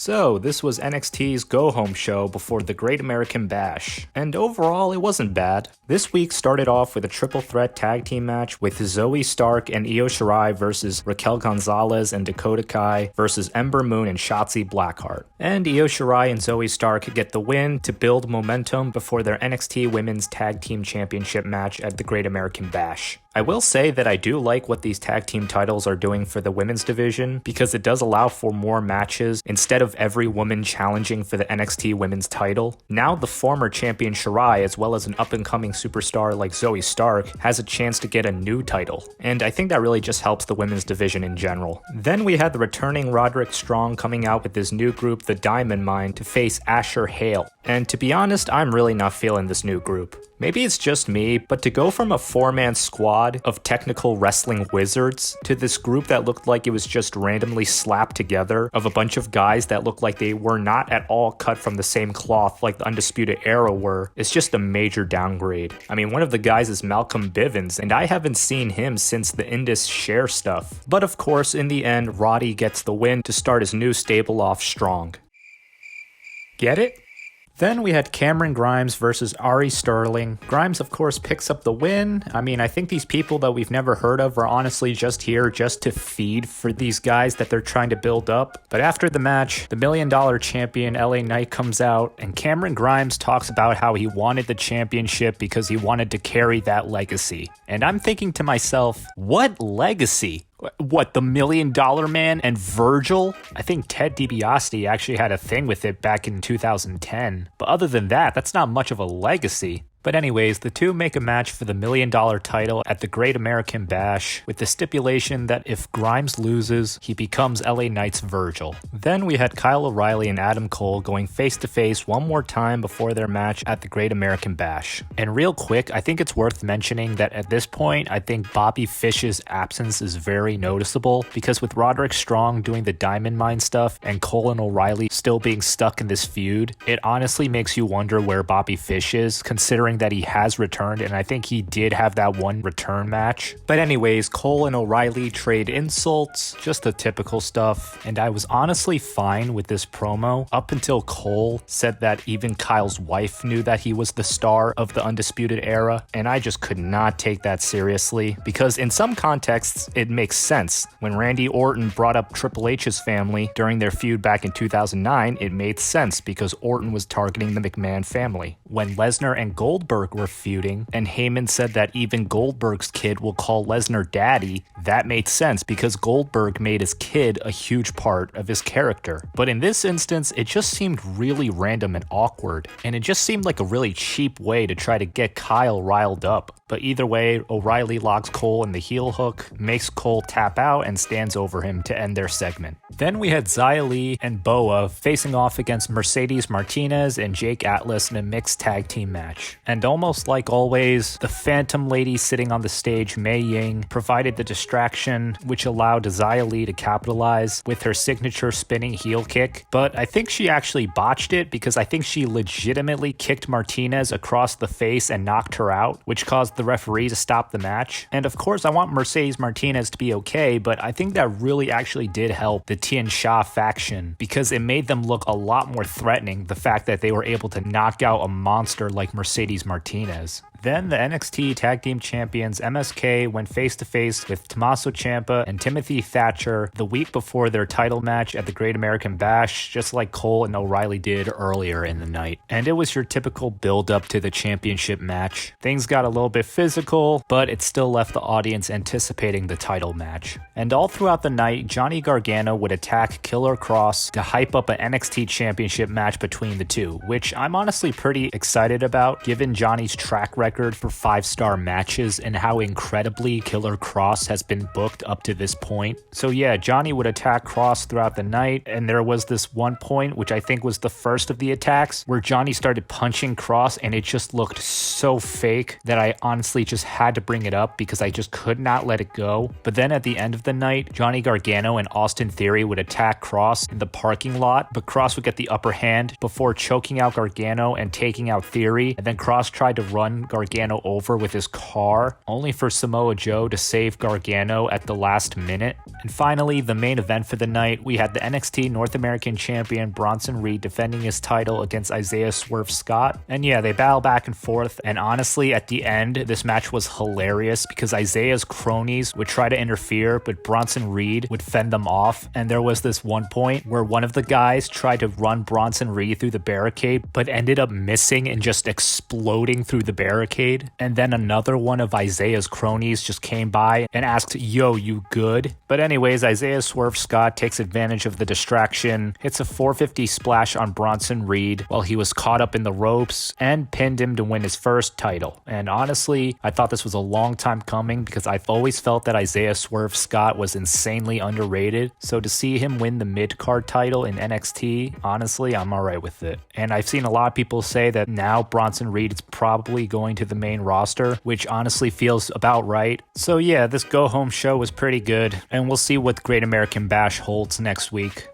So, this was NXT's go-home show before the Great American Bash, and overall it wasn't bad. This week started off with a triple threat tag team match with Zoe Stark and Io Shirai versus Raquel Gonzalez and Dakota Kai versus Ember Moon and Shotzi Blackheart. And Io Shirai and Zoe Stark get the win to build momentum before their NXT Women's Tag Team Championship match at the Great American Bash. I will say that I do like what these tag team titles are doing for the women's division because it does allow for more matches instead of every woman challenging for the NXT women's title. Now the former champion Shirai, as well as an up-and-coming superstar like Zoe Stark, has a chance to get a new title, and I think that really just helps the women's division in general. Then we had the returning Roderick Strong coming out with his new group, the Diamond Mine, to face Asher Hale. And to be honest, I'm really not feeling this new group. Maybe it's just me, but to go from a four-man squad of technical wrestling wizards to this group that looked like it was just randomly slapped together of a bunch of guys that looked like they were not at all cut from the same cloth like the Undisputed Era were, is just a major downgrade. I mean, one of the guys is Malcolm Bivens, and I haven't seen him since the Indus Share stuff. But of course, in the end, Roddy gets the win to start his new stable off strong. Get it? Then we had Cameron Grimes versus Ari Sterling. Grimes, of course, picks up the win. I mean, I think these people that we've never heard of are honestly just here just to feed for these guys that they're trying to build up. But after the match, the $1 Million champion LA Knight comes out, and Cameron Grimes talks about how he wanted the championship because he wanted to carry that legacy. And I'm thinking to myself, what legacy? What, the $1 Million Man and Virgil? I think Ted DiBiase actually had a thing with it back in 2010. But other than that, that's not much of a legacy. But anyways, the two make a match for the $1 Million title at the Great American Bash with the stipulation that if Grimes loses, he becomes LA Knight's Virgil. Then we had Kyle O'Reilly and Adam Cole going face to face one more time before their match at the Great American Bash. And real quick, I think it's worth mentioning that at this point, I think Bobby Fish's absence is very noticeable because with Roderick Strong doing the Diamond Mine stuff and Cole and O'Reilly still being stuck in this feud, it honestly makes you wonder where Bobby Fish is, considering that he has returned, and I think he did have that one return match. But anyways, Cole and O'Reilly trade insults, just the typical stuff, and I was honestly fine with this promo up until Cole said that even Kyle's wife knew that he was the star of the Undisputed Era, and I just could not take that seriously, because in some contexts, it makes sense. When Randy Orton brought up Triple H's family during their feud back in 2009, it made sense because Orton was targeting the McMahon family. When Lesnar and Goldberg were feuding, and Heyman said that even Goldberg's kid will call Lesnar daddy, that made sense because Goldberg made his kid a huge part of his character. But in this instance, it just seemed really random and awkward, and it just seemed like a really cheap way to try to get Kyle riled up. But either way, O'Reilly locks Cole in the heel hook, makes Cole tap out, and stands over him to end their segment. Then we had Xia Li and Boa facing off against Mercedes Martinez and Jake Atlas in a mixed tag team match. And almost like always, the Phantom Lady sitting on the stage, Mei Ying, provided the distraction, which allowed Xia Li to capitalize with her signature spinning heel kick. But I think she actually botched it because I think she legitimately kicked Martinez across the face and knocked her out, which caused the referee to stop the match. And of course, I want Mercedes Martinez to be okay, but I think that really actually did help the Tian Sha faction because it made them look a lot more threatening, the fact that they were able to knock out a monster like Mercedes Martinez. Then the NXT Tag Team Champions MSK went face-to-face with Tommaso Ciampa and Timothy Thatcher the week before their title match at the Great American Bash, just like Cole and O'Reilly did earlier in the night. And it was your typical build-up to the championship match. Things got a little bit physical, but it still left the audience anticipating the title match. And all throughout the night, Johnny Gargano would attack Killer Kross to hype up an NXT Championship match between the two, which I'm honestly pretty excited about, given Johnny's track record for 5-star matches and how incredibly Killer Kross has been booked up to this point. So yeah, Johnny would attack Kross throughout the night, and there was this one point, which I think was the first of the attacks, where Johnny started punching Kross, and it just looked so fake that I honestly just had to bring it up because I just could not let it go. But then at the end of the night, Johnny Gargano and Austin Theory would attack Kross in the parking lot, but Kross would get the upper hand before choking out Gargano and taking out Theory, and then Kross tried to run Gargano Gargano over with his car, only for Samoa Joe to save Gargano at the last minute. And finally, the main event for the night, we had the NXT North American Champion Bronson Reed defending his title against Isaiah Swerve Scott. And yeah, they battle back and forth, and honestly, at the end, this match was hilarious because Isaiah's cronies would try to interfere, but Bronson Reed would fend them off. And there was this one point where one of the guys tried to run Bronson Reed through the barricade, but ended up missing and just exploding through the barricade. And then another one of Isaiah's cronies just came by and asked, "Yo, you good?" But anyways, Isaiah Swerve Scott takes advantage of the distraction, hits a 450 splash on Bronson Reed while he was caught up in the ropes, and pinned him to win his first title. And honestly, I thought this was a long time coming because I've always felt that Isaiah Swerve Scott was insanely underrated. So to see him win the mid-card title in NXT, honestly, I'm alright with it. And I've seen a lot of people say that now Bronson Reed is probably going to the main roster, which honestly feels about right. So yeah, this go-home show was pretty good, and we'll see what Great American Bash holds next week.